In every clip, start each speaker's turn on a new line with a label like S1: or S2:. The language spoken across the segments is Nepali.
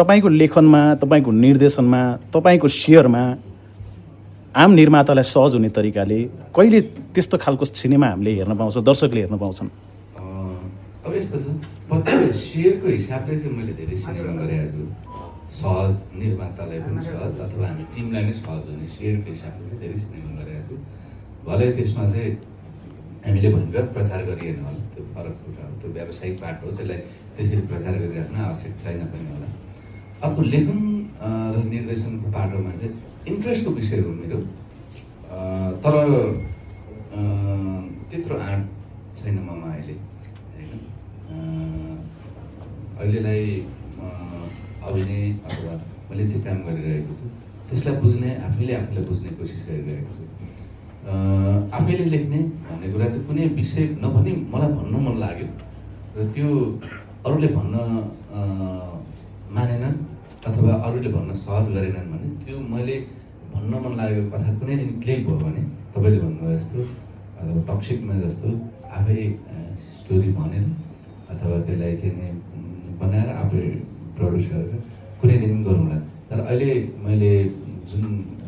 S1: तपाईँको लेखनमा, तपाईँको निर्देशनमा, तपाईँको सेयरमा आम निर्मातालाई सहज हुने तरिकाले कहिले त्यस्तो खालको सिनेमा हामीले हेर्न पाउँछौँ, दर्शकले हेर्न पाउँछन्?
S2: अब यस्तो छ, पछि सेयरको हिसाबले चाहिँ मैले धेरै सिनेमा गरेको छु, सहज निर्मातालाई पनि सहज अथवा हामी टिमलाई नै सहज हुने सेयरको हिसाबले चाहिँ धेरै सिनेमा गरेको छु। भले त्यसमा चाहिँ हामीले भयङ्कर प्रचार गरिएन होला, त्यो फरक कुरा हो, त्यो व्यावसायिक बाटो हो, त्यसलाई त्यसरी प्रचार गरिराख्न आवश्यक छैन पनि होला। अर्को लेखन र निर्देशनको बाटोमा चाहिँ इन्ट्रेस्टको विषय हो मेरो, तर त्यत्रो आँट छैन ममा अहिले होइन। अहिलेलाई अभिनय अथवा मैले जे काम गरिरहेको छु त्यसलाई बुझ्ने, आफूलाई बुझ्ने कोसिस गरिरहेको छु। आफैले लेख्ने भन्ने कुरा चाहिँ कुनै विषय नभनी मलाई भन्नु मन लाग्यो र त्यो अरूले भन्न मानेनन् अथवा अरूले भन्न सहज गरेनन् भने त्यो मैले भन्न मन लागेको कथा कुनै दिन क्लिक भयो भने तपाईँले भन्नुभयो जस्तो अथवा टक्सिकमा जस्तो आफै स्टोरी भनेर अथवा त्यसलाई चाहिँ बनाएर आफै प्रड्युस गरेर कुनै दिन गरौँला। तर अहिले मैले जुन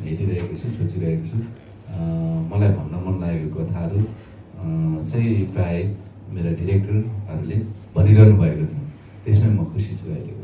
S2: हेरिरहेको छु, सोचिरहेको छु, मलाई भन्न मन लागेको कथाहरू चाहिँ प्राय मेरा डिरेक्टरहरूले भनिरहनु भएको छ, त्यसमै म खुसी छु अहिले।